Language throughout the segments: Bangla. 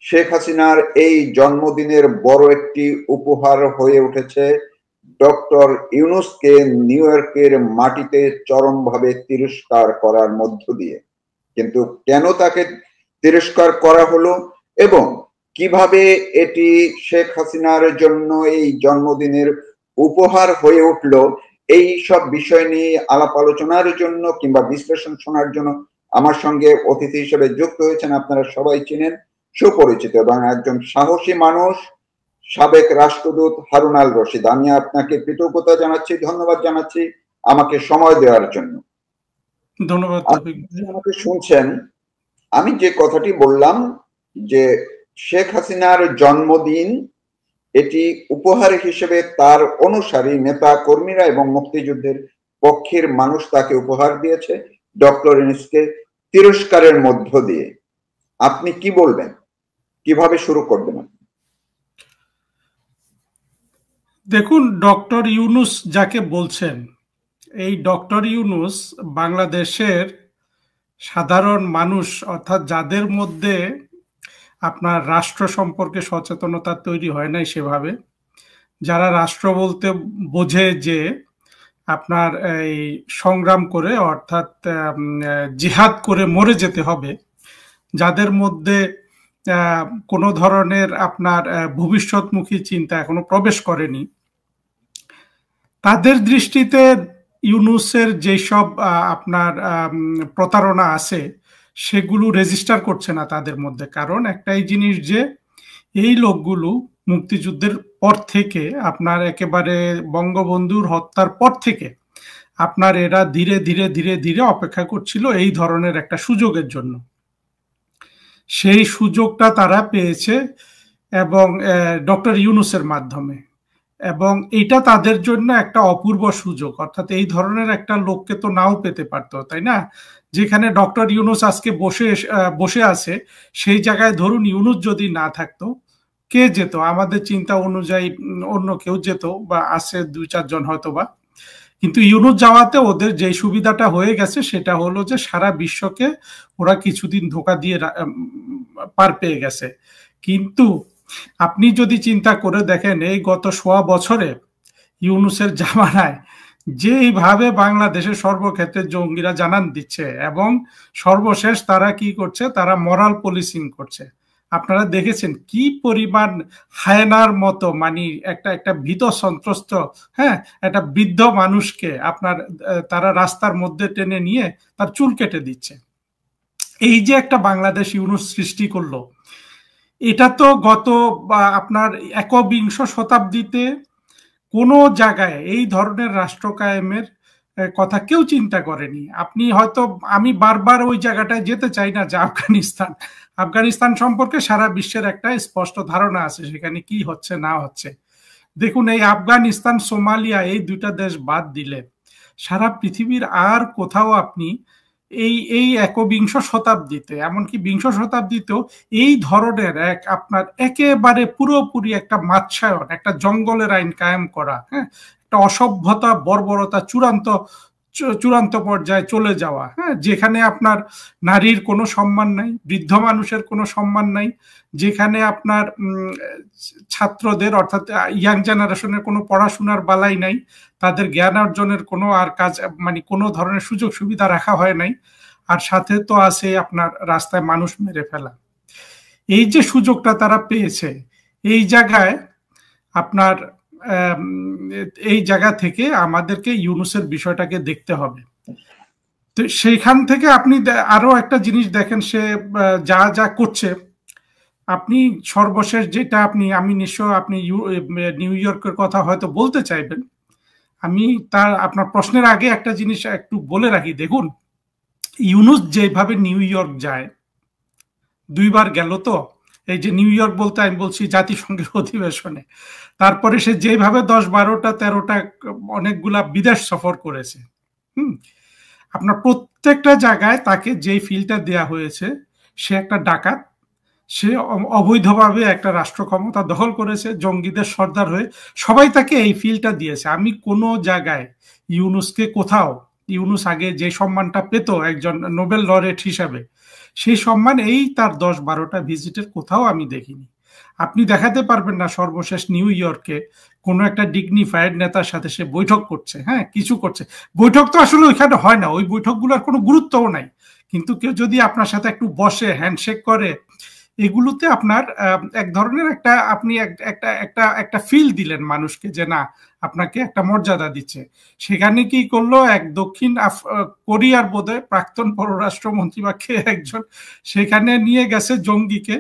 শেখ হাসিনার এই জন্মদিনের বড় একটি উপহার হয়ে উঠেছে ডক্টর ইউনূসকে নিউ ইয়র্কের মাটিতে চরমভাবে তিরস্কার করার মধ্য দিয়ে। কিন্তু কেন তাকে তিরস্কার করা হলো এবং কিভাবে এটি শেখ হাসিনার জন্য এই জন্মদিনের উপহার হয়ে উঠল, এই সব বিষয় নিয়ে আলাপ আলোচনার জন্য কিংবা বিশ্লেষণ শোনার জন্য আমার সঙ্গে অতিথি হিসেবে যুক্ত হয়েছেন, আপনারা সবাই চিনেন, সুপরিচিত এবং একজন সাহসী মানুষ, সাবেক রাষ্ট্রদূত হারুন আল রশিদ। আমি আপনাকে কৃতজ্ঞতা জানাচ্ছি, ধন্যবাদ জানাচ্ছি আমাকে সময় দেওয়ার জন্য। ধন্যবাদ। আমাকে শুনছেন, আমি যে কথাটি বললাম যে শেখ হাসিনার জন্মদিন এটি উপহার হিসেবে তার অনুসারী নেতা কর্মীরা এবং মুক্তিযুদ্ধের পক্ষের মানুষ তাকে উপহার দিয়েছে ডক্টর ইউনূসকে তিরস্কারের মধ্য দিয়ে। আপনি কি বলবেন, কিভাবে শুরু করবেন? দেখুন, ডক্টর ইউনূস যাকে বলছেন, এই ডক্টর ইউনূস বাংলাদেশের সাধারণ মানুষ, অর্থাৎ যাদের মধ্যে আপনার রাষ্ট্র সম্পর্কে সচেতনতা তৈরি হয় নাই সেভাবে, যারা রাষ্ট্র বলতে বোঝে যে আপনার এই সংগ্রাম করে, অর্থাৎ জিহাদ করে মরে যেতে হবে, যাদের মধ্যে কোনো ধরনের আপনার ভবিষ্যৎমুখী চিন্তা এখনো প্রবেশ করেনি, তাদের দৃষ্টিতে ইউনূসের যেসব আপনার প্রতারণা আছে সেগুলো রেজিস্টার করছে না তাদের মধ্যে। কারণ একটাই জিনিস, যে এই লোকগুলো মুক্তিযুদ্ধের পর থেকে, আপনার একেবারে বঙ্গবন্ধুর হত্যার পর থেকে আপনার এরা ধীরে ধীরে ধীরে ধীরে অপেক্ষা করছিল এই ধরনের একটা সুযোগের জন্য। সেই সুযোগটা তারা পেয়েছে এবং ডক্টর ইউনূসের মাধ্যমে, এবং এটা তাদের জন্য একটা অপূর্ব সুযোগ। অর্থাৎ এই ধরনের একটা লোককে তো নাও পেতে পারতো, তাই না? যেখানে ডক্টর ইউনূস আজকে বসে আছে, সেই জায়গায় ধরুন ইউনূস যদি না থাকতো, কে যেত? আমাদের চিন্তা অনুযায়ী অন্য কেউ যেত, বা আছে 2-4 জন হয়তো বা। কিন্তু ইউনূস যাওয়াতে ওদের যে সুবিধাটা হয়ে গেছে সেটা হলো যে সারা বিশ্বকে ওরা কিছুদিন ধোঁকা দিয়ে পার পেয়ে গেছে। কিন্তু আপনি যদি চিন্তা করে দেখেন, এই গত 1.25 বছরে ইউনূসের জামানায় যেইভাবে বাংলাদেশের সর্বক্ষেত্রে জঙ্গিরা জানান দিচ্ছে, এবং সর্বশেষ তারা কি করছে, তারা মরাল পলিসিং করছে। আপনারা দেখেছেন কি পরিমাণ হায়নার মতো, মানে একটা ভীত সন্ত্রস্ত, হ্যাঁ, একটা বৃদ্ধ মানুষকে আপনার তারা রাস্তার মধ্যে টেনে নিয়ে তার চুল কেটে দিচ্ছে। এই যে একটা বাংলাদেশ ইউনূস সৃষ্টি করলো, এটা তো গত আপনার 21 শতাব্দীতে কোনো জায়গায় এই ধরনের রাষ্ট্র কায়েমের কথা কেউ চিন্তা করেনি। আপনি হয়তো, আমি বারবার ওই জায়গাটায় যেতে চাই না, যে আফগানিস্তান সম্পর্কে সারা বিশ্বের একটা স্পষ্ট ধারণা আছে সেখানে কি হচ্ছে না হচ্ছে। দেখুন, এই আফগানিস্তান, সোমালিয়া, এই 2টা দেশ বাদ দিলে সারা পৃথিবীর আর কোথাও আপনি এই 21 শতাব্দীতে, এমনকি 20 শতাব্দীতেও এই ধরনের আপনার একেবারে পুরোপুরি একটা মাৎসায়ন, একটা জঙ্গলের আইন কায়েম করা, হ্যাঁ, একটা অসভ্যতা, বর্বরতা চূড়ান্ত পর্যায়ে চলে যাওয়া, হ্যাঁ, যেখানে আপনার নারীর কোনো সম্মান নাই, বৃদ্ধ মানুষের কোনো সম্মান নাই, যেখানে আপনার ছাত্রদের, অর্থাৎ ইয়াং জেনারেশনের কোনো পড়াশোনার বালাই নাই, তাদের জ্ঞান অর্জনের কোনো আর কাজ, মানে কোনো ধরনের সুযোগ সুবিধা রাখা হয় নাই, আর সাথে তো আছে আপনার রাস্তায় মানুষ মেরে ফেলা। এই যে সুযোগটা তারা পেয়েছে, এই জায়গায় আপনার এই জায়গা থেকে আমাদেরকে ইউনূসের বিষয়টাকে দেখতে হবে। তো সেইখান থেকে আপনি আরো একটা জিনিস দেখেন, সে যা যা করছে, আপনি সর্বশেষ যেটা আমি নিশ্চয় আপনি নিউ ইয়র্কের কথা হয়তো বলতে চাইবেন, আমি তার আপনার প্রশ্নের আগে একটা জিনিস একটু বলে রাখি। দেখুন, ইউনূস যেভাবে নিউ ইয়র্ক যায়, 2 বার গেল, তো এই যে নিউ ইয়র্ক বলতে আমি বলছি জাতিসংঘের অধিবেশনে, তারপরে সে যেভাবে 10, 12টা, 13টা অনেকগুলা বিদেশ সফর করেছে, আপনার প্রত্যেকটা জায়গায় তাকে যে ফিলটা দেয়া হয়েছে, সে একটা ডাকাত, সে অবৈধভাবে একটা রাষ্ট্র ক্ষমতা দখল করেছে, জঙ্গিদের সর্দার হয়ে, সবাই তাকে এই ফিলটা দিয়েছে। আমি কোনো জায়গায় ইউনূসকে কোথাও ইউনূস আগে যে সম্মানটা পেত একজন নোবেল লরেট হিসাবে, সেই সম্মান এই তার 10-12টা ভিজিটের কোথাও আমি দেখিনি। আপনি দেখাতে পারবেন না সর্বশেষ নিউ ইয়র্কে কোনো একটা ডিগনিফাইড নেতার সাথে সে বৈঠক করছে, হ্যাঁ কিছু করছে। বৈঠক তো আসলে ওইখানে হয় না, ওই বৈঠকগুলোর কোনো গুরুত্বও নাই, কিন্তু কেউ যদি আপনার সাথে একটু বসে হ্যান্ডশেক করে, এগুলোতে আপনার এক ধরনের একটা আপনি একটা একটা একটা ফিল দিলেন মানুষকে যে না আপনাকে একটা মর্যাদা দিচ্ছে। সেখানে কি করলো, এক দক্ষিণ কোরিয়ার বোধহয় প্রাক্তন পররাষ্ট্রমন্ত্রী বা কে একজন সেখানে নিয়ে গেছে জঙ্গিকে,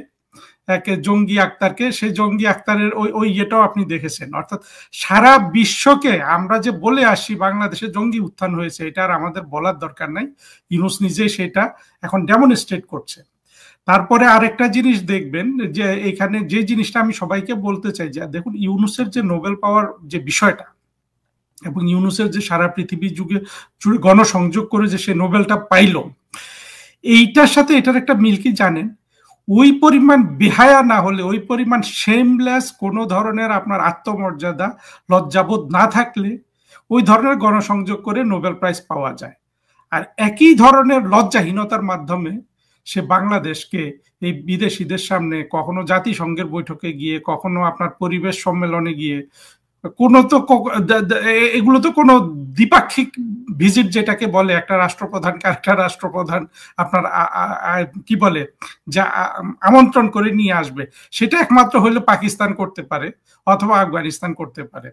জঙ্গি আক্তারকে, সেই জঙ্গি আক্তারের ওই ওই ইয়েটাও আপনি দেখেছেন। অর্থাৎ সারা বিশ্বকে আমরা যে বলে আসি বাংলাদেশে জঙ্গি উত্থান হয়েছে, এটা আর আমাদের বলার দরকার নাই, ইউনূস নিজেই সেটা এখন ডেমনস্ট্রেট করছে। তারপরে আরেকটা জিনিস দেখবেন যে এখানে যে জিনিসটা আমি সবাইকে বলতে চাই, যে দেখুন ইউনূসের যে নোবেল পাওয়ার যে বিষয়টা এবং ইউনূসের যে সারা পৃথিবী যুগে গণসংযোগ করে যে সে নোবেলটা পাইল, এইটার সাথে এটার একটা মিল কি জানেন? ওই পরিমাণ বেহায়া না হলে, ওই পরিমাণ শেমলেস কোনো ধরনের আপনার আত্মমর্যাদা লজ্জাবোধ না থাকলে ওই ধরনের গণসংযোগ করে নোবেল প্রাইজ পাওয়া যায়। আর একই ধরনের লজ্জাহীনতার মাধ্যমে সে বাংলাদেশকে এই বিদেশিদের সামনে কখনো জাতিসংঘের বৈঠকে গিয়ে, কখনো আপনার পরিবেশ সম্মেলনে গিয়ে, কোনো তো এগুলো তো কোনো দ্বিপাক্ষিক ভিজিট যেটাকে বলে, একটা রাষ্ট্রপ্রধানকে আরেকটা রাষ্ট্রপ্রধান আপনার কি বলে যা আমন্ত্রণ করে নিয়ে আসবে, সেটা একমাত্র হইলে পাকিস্তান করতে পারে অথবা আফগানিস্তান করতে পারে।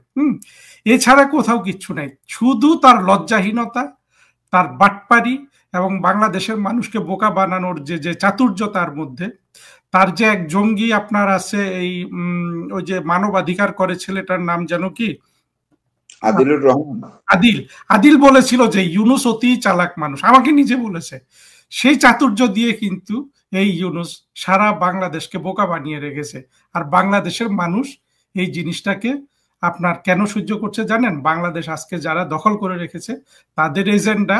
এছাড়া কোথাও কিচ্ছু নাই, শুধু তার লজ্জাহীনতা, তার বাটপারি এবং বাংলাদেশের মানুষকে বোকা বানানোর যে যে চাতুর্য তার মধ্যে। তার যে এক জঙ্গি আপনার আছে, এই ওই যে মানবাধিকার করে ছেলেটার নাম যেন কি, আদিলুর রহমান। আদিল বলেছিল যে ইউনূস অতি চালাক মানুষ, আমাকে নিজে বলেছে। সেই চাতুর্য দিয়ে কিন্তু এই ইউনূস সারা বাংলাদেশকে বোকা বানিয়ে রেখেছে। আর বাংলাদেশের মানুষ এই জিনিসটাকে আপনার কেন সহ্য করছে জানেন? বাংলাদেশ আজকে যারা দখল করে রেখেছে তাদের এজেন্ডা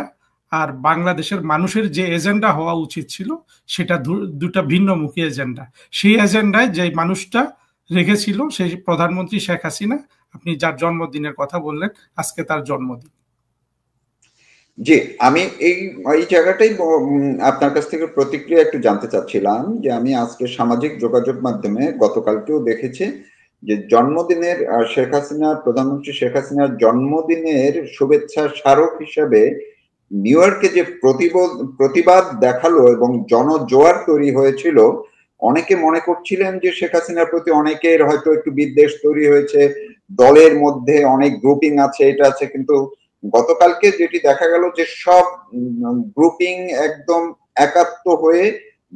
আর বাংলাদেশের মানুষের যে এজেন্ডা হওয়া উচিত ছিল, সেটা দুটা ভিন্নমুখী এজেন্ডা। সেই এজেন্ডায় যে মানুষটা রেখেছিল সেই প্রধানমন্ত্রী শেখ হাসিনা, আপনি যার জন্মদিনের কথা বললেন, আজকে তার জন্মদিন। জি, আমি এই জায়গাটাই আপনার কাছ থেকে প্রতিক্রিয়া একটু জানতে চাচ্ছিলাম, যে আমি আজকে সামাজিক যোগাযোগ মাধ্যমে গতকালকেও দেখেছি যে জন্মদিনের শেখ হাসিনা, প্রধানমন্ত্রী শেখ হাসিনার জন্মদিনের শুভেচ্ছা স্মারক হিসাবে নিউ ইয়র্কে যে প্রতিবাদ দেখালো এবং জনজোয়ার তৈরি হয়েছিল, অনেকে মনে করছিলেন যে শেখ হাসিনার প্রতি অনেকের হয়তো একটু বিদ্বেষ তৈরি হয়েছে, দলের মধ্যে অনেক গ্রুপিং আছে, এটা আছে। কিন্তু গতকালকে যেটি দেখা গেল যে সব গ্রুপিং একদম একাত্ম হয়ে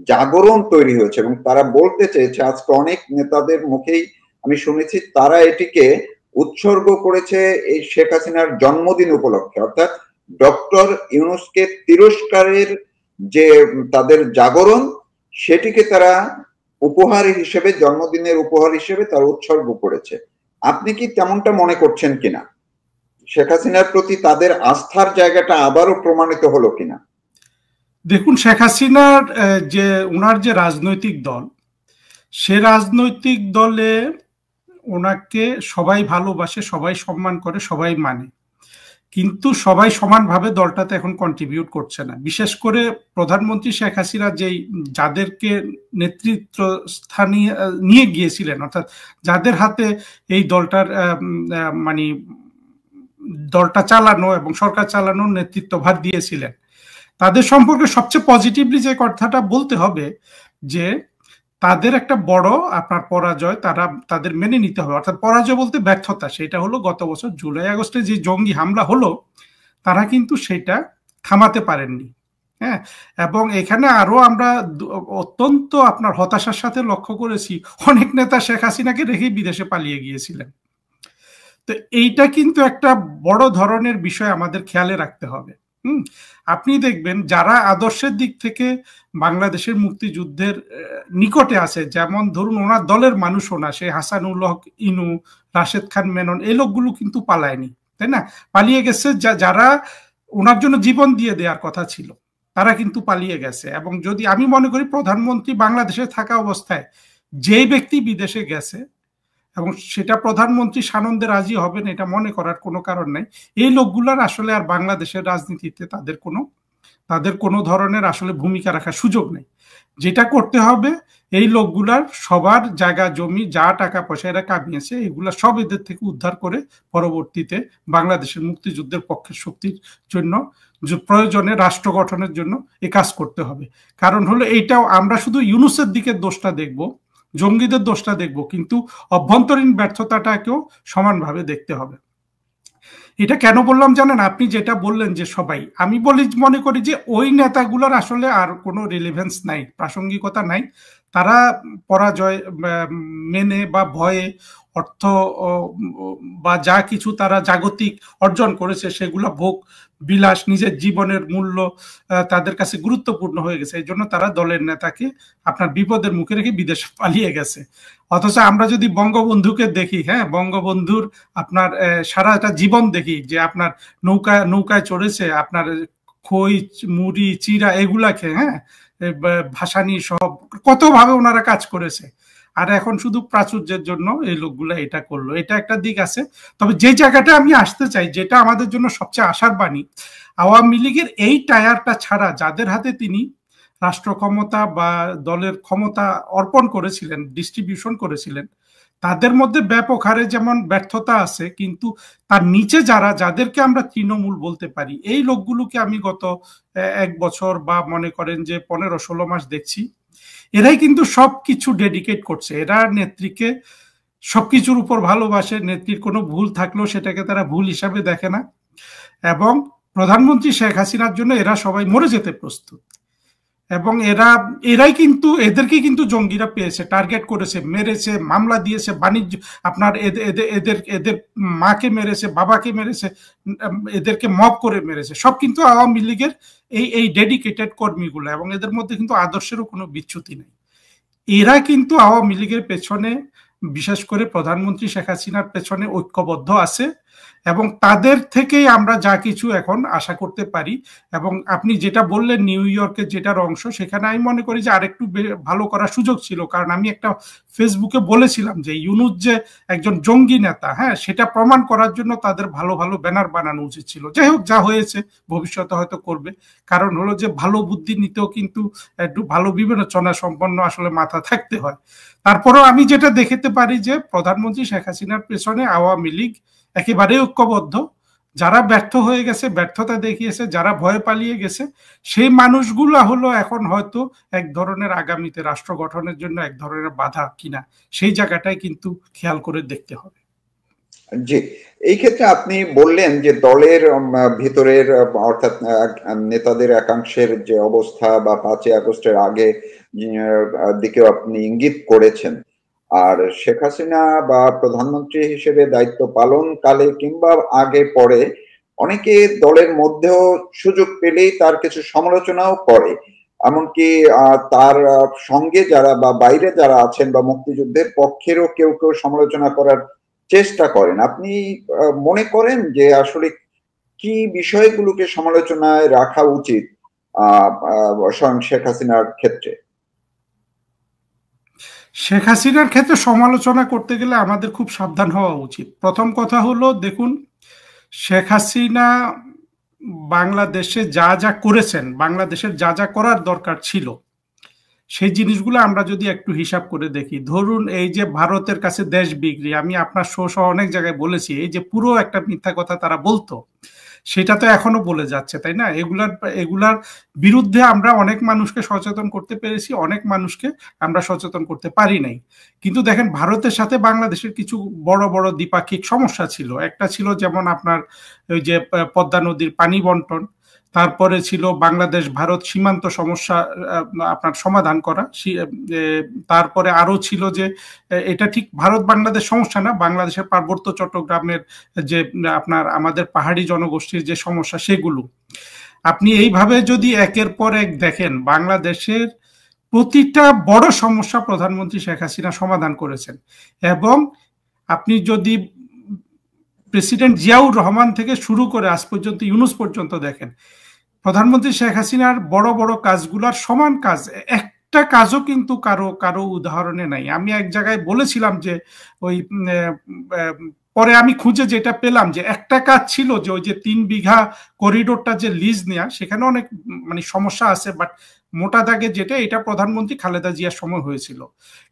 জাগরণ তৈরি হয়েছে এবং তারা বলতে চেয়েছে, আজকে অনেক নেতাদের মুখেই আমি শুনেছি তারা এটিকে উৎসর্গ করেছে এই শেখ হাসিনার জন্মদিন উপলক্ষে। অর্থাৎ ডক্টর ইউনূসকে তিরস্কারের যে তাদের জাগরণ, সেটিকে তারা উপহার হিসেবে, জন্মদিনের উপহার হিসেবে তারা উৎসর্গ করেছে। আপনি কি তেমনটা মনে করছেন কিনা? শেখ হাসিনার প্রতি তাদের আস্থার জায়গাটা আবারও প্রমাণিত হলো কিনা? দেখুন, শেখ হাসিনার যে ওনার যে রাজনৈতিক দল, সে রাজনৈতিক দলে ওনাকে সবাই ভালোবাসে, সবাই সম্মান করে, সবাই মানে, কিন্তু সবাই সমানভাবে দলটাতে এখন কন্ট্রিবিউট করছে না। বিশেষ করে প্রধানমন্ত্রী শেখ হাসিনা যেই যাদেরকে নেতৃত্ব স্থানে নিয়ে গিয়েছিলেন, অর্থাৎ যাদের হাতে এই দলটার মানে দলটা চালানো এবং সরকার চালানোর নেতৃত্বভার দিয়েছিলেন, তাদের সম্পর্কে সবচেয়ে পজিটিভলি যে কথাটা বলতে হবে যে তাদের একটা বড় আপনার পরাজয় তাদের মেনে নিতে হবে। অর্থাৎ পরাজয় বলতে ব্যর্থতা, সেটা হলো গত বছর জুলাই আগস্টে যে জঙ্গি হামলা হলো, তারা কিন্তু সেটা থামাতে পারেননি। হ্যাঁ, এবং এখানে আরো আমরা অত্যন্ত আপনার হতাশার সাথে লক্ষ্য করেছি, অনেক নেতা শেখ হাসিনাকে রেখেই বিদেশে পালিয়ে গিয়েছিলেন। তো এইটা কিন্তু একটা বড় ধরনের বিষয় আমাদের খেয়ালে রাখতে হবে। আপনি দেখবেন যারা আদর্শের দিক থেকে বাংলাদেশের মুক্তিযুদ্ধের নিকটে আছে, যেমন ধরুন ওনার দলের মানুষও না, সে হাসানুল হক ইনু, রাশেদ খান মেনন, এই লোকগুলো কিন্তু পালায়নি, তাই না? পালিয়ে গেছে যারা ওনার জন্য জীবন দিয়ে দেওয়ার কথা ছিল, তারা কিন্তু পালিয়ে গেছে। এবং যদি আমি মনে করি প্রধানমন্ত্রী বাংলাদেশে থাকা অবস্থায় যে ব্যক্তি বিদেশে গেছে, এবং সেটা প্রধানমন্ত্রী সানন্দে রাজি হবেন এটা মনে করার কোনো কারণ নাই। এই লোকগুলার আসলে আর বাংলাদেশের রাজনীতিতে তাদের কোনো ধরনের আসলে ভূমিকা রাখার সুযোগ নেই। যেটা করতে হবে, এই লোকগুলার সবার জায়গা জমি যা টাকা পয়সা এরা কামিয়েছে এগুলা সব এদের থেকে উদ্ধার করে পরবর্তীতে বাংলাদেশের মুক্তিযুদ্ধের পক্ষের শক্তির জন্য প্রয়োজনে রাষ্ট্র গঠনের জন্য এ কাজ করতে হবে। কারণ হলো এইটাও আমরা শুধু ইউনূসের দিকে দোষটা দেখব, জঙ্গিদের দোষটা দেখব, কিন্তু অভ্যন্তরীণ ব্যর্থতাটাকেও সমানভাবে দেখতে হবে। এটা কেন বললাম জানেন? আপনি যেটা বললেন যে সবাই, আমি মনে করি যে ওই নেতাগুলোর আসলে আর কোনো রিলেভেন্স নাই, প্রাসঙ্গিকতা নাই। তারা পরাজয় মেনে বা ভয়ে অর্থ বা যা কিছু তারা জাগতিক অর্জন করেছে সেগুলো ভোগ বিলাস, নিজের জীবনের মূল্য তাদের কাছে গুরুত্বপূর্ণ হয়ে গেছে। এই জন্য তারা দলের নেতাকে আপনার বিপদের মুখে রেখে বিদেশে পালিয়ে গেছে। অথচ আমরা যদি বঙ্গবন্ধুকে দেখি, হ্যাঁ, বঙ্গবন্ধুর আপনার সারাটা জীবন দেখি যে আপনার নৌকায় চড়েছে, আপনার খই মুড়ি চিরা এগুলা খেয়ে, হ্যাঁ, ভাসানি সব কতভাবে ওনারা কাজ করেছে। আর এখন শুধু প্রাচুর্যের জন্য এই লোকগুলা এটা করলো, এটা একটা দিক আছে। তবে যে জায়গাটা আমি আসতে চাই, যেটা আমাদের জন্য সবচেয়ে আশার বাণী, আওয়ামী লীগের এই টায়ারটা ছাড়া যাদের হাতে তিনি রাষ্ট্র ক্ষমতা বা দলের ক্ষমতা অর্পণ করেছিলেন, ডিস্ট্রিবিউশন করেছিলেন, তাদের মধ্যে ব্যাপক হারে যেমন ব্যর্থতা আছে, কিন্তু তার নিচে যাদেরকে আমরা তৃণমূল বলতে পারি, এই লোকগুলোকে আমি গত 1 বছর বা মনে করেন যে 15-16 মাস দেখছি, এরাই কিন্তু সবকিছু ডেডিকেট করছে। এরা নেত্রীকে সবকিছুর উপর ভালোবাসে, নেত্রীর কোনো ভুল থাকলেও সেটাকে তারা ভুল হিসাবে দেখে না, এবং প্রধানমন্ত্রী শেখ হাসিনার জন্য এরা সবাই মরে যেতে প্রস্তুত। এবং এরাই কিন্তু, এদেরকে কিন্তু জঙ্গিরা পেয়েছে, টার্গেট করেছে, মেরেছে, মামলা দিয়েছে, বাণিজ্য আপনার এদের মাকে মেরেছে, বাবাকে মেরেছে, এদেরকে মব করে মেরেছে, সব কিন্তু আওয়ামী লীগের এই ডেডিকেটেড কর্মীগুলো। এবং এদের মধ্যে কিন্তু আদর্শেরও কোনো বিচ্যুতি নেই। এরা কিন্তু আওয়ামী লীগের পেছনে, বিশেষ করে প্রধানমন্ত্রী শেখ হাসিনার পেছনে ঐক্যবদ্ধ আছে, এবং তাদের থেকেই আমরা যা কিছু এখন আশা করতে পারি। এবং আপনি যেটা বললেন নিউ ইয়র্কের যেটার অংশ, সেখানে আমি মনে করি যে আরেকটু ভালো করার সুযোগ ছিল। কারণ আমি একটা ফেসবুকে বলেছিলাম যে ইউনূস যে একজন জঙ্গি নেতা, হ্যাঁ, সেটা প্রমাণ করার জন্য তাদের ভালো ভালো ব্যানার বানানো উচিত ছিল। যাই হোক, যা হয়েছে, ভবিষ্যতে হয়তো করবে। কারণ হলো যে ভালো বুদ্ধি নিতেও কিন্তু একটু ভালো বিবেচনা সম্পন্ন আসলে মাথা থাকতে হয়। তারপরেও আমি যেটা দেখতে পারি যে প্রধানমন্ত্রী শেখ হাসিনার পেছনে আওয়ামী লীগ একেবারে ঐক্যবদ্ধ। যারা ব্যর্থ হয়ে গেছে, ব্যর্থতা দেখিয়েছে, যারা ভয়ে পালিয়ে গেছে, সেই মানুষগুলো হলো এখন হয়তো এক ধরনের আগামীতে রাষ্ট্র গঠনের জন্য এক ধরনের বাধা কিনা, সেই জায়গাটাই কিন্তু খেয়াল করে দেখতে হবে। জি, এই ক্ষেত্রে আপনি বললেন যে দলের ভিতরের অর্থাৎ নেতাদের একাংশের যে অবস্থা বা 5ই আগস্টের আগে দিকেও আপনি ইঙ্গিত করেছেন। আর শেখ হাসিনা বা প্রধানমন্ত্রী হিসেবে দায়িত্ব পালনকালে কিংবা আগে পরে অনেকে দলের মধ্যেও সুযোগ পেলেই তার কিছু সমালোচনাও করে। এমনকি তার সঙ্গে যারা বা বাইরে যারা আছেন বা মুক্তিযুদ্ধের পক্ষেরও কেউ কেউ সমালোচনা করার চেষ্টা করেন। আপনি মনে করেন যে আসলে কি বিষয়গুলোকে সমালোচনায় রাখা উচিত স্বয়ং শেখ হাসিনার ক্ষেত্রে? শেখ হাসিনার ক্ষেত্রে সমালোচনা করতে গেলে আমাদের খুব সাবধান হওয়া উচিত। প্রথম কথা হলো, দেখুন, শেখ হাসিনা বাংলাদেশে যা যা করেছেন, বাংলাদেশের যা যা করার দরকার ছিল, সেই জিনিসগুলো আমরা যদি একটু হিসাব করে দেখি, ধরুন এই যে ভারতের কাছে দেশ বিক্রি, আমি আপনার শো অনেক জায়গায় বলেছি, এই যে পুরো একটা মিথ্যা কথা তারা বলতো, সেটা তো এখনো বলে যাচ্ছে, তাই না? এগুলার বিরুদ্ধে আমরা অনেক মানুষকে সচেতন করতে পেরেছি, অনেক মানুষকে আমরা সচেতন করতে পারি নাই। কিন্তু দেখেন, ভারতের সাথে বাংলাদেশের কিছু বড় বড় দ্বিপাক্ষিক সমস্যা ছিল। একটা ছিল যেমন আপনার ওই যে পদ্মা নদীর পানি বন্টন, তারপরে ছিল বাংলাদেশ ভারত সীমান্ত সমস্যা আপনার সমাধান করা, তারপরে আরো ছিল যে এটা ঠিক ভারত বাংলাদেশ সমস্যা না, বাংলাদেশের পার্বত্য চট্টগ্রামের যে আপনার আমাদের পাহাড়ি জনগোষ্ঠীর যে সমস্যা, সেগুলো আপনি এইভাবে যদি একের পর এক দেখেন, বাংলাদেশের প্রতিটা বড় সমস্যা প্রধানমন্ত্রী শেখ হাসিনা সমাধান করেছেন। এবং আপনি যদি প্রেসিডেন্ট জিয়াউর রহমান থেকে শুরু করে আজ পর্যন্ত ইউনূস পর্যন্ত দেখেন, প্রধানমন্ত্রী শেখ হাসিনার বড় বড় কাজগুলার সমান কাজ একটা কাজও কিন্তু কারো কারো উদাহরণে নাই। আমি এক জায়গায় বলেছিলাম যে ওই পরে আমি খুঁজে যেটা পেলাম যে একটা কাজ ছিল যে ওই যে 3 বিঘা করিডোরটা যে লিজ নেওয়া, সেখানে অনেক মানে সমস্যা আছে, বাট মোটা দাগে যেটা, এটা প্রধানমন্ত্রী খালেদা জিয়ার সময় হয়েছিল।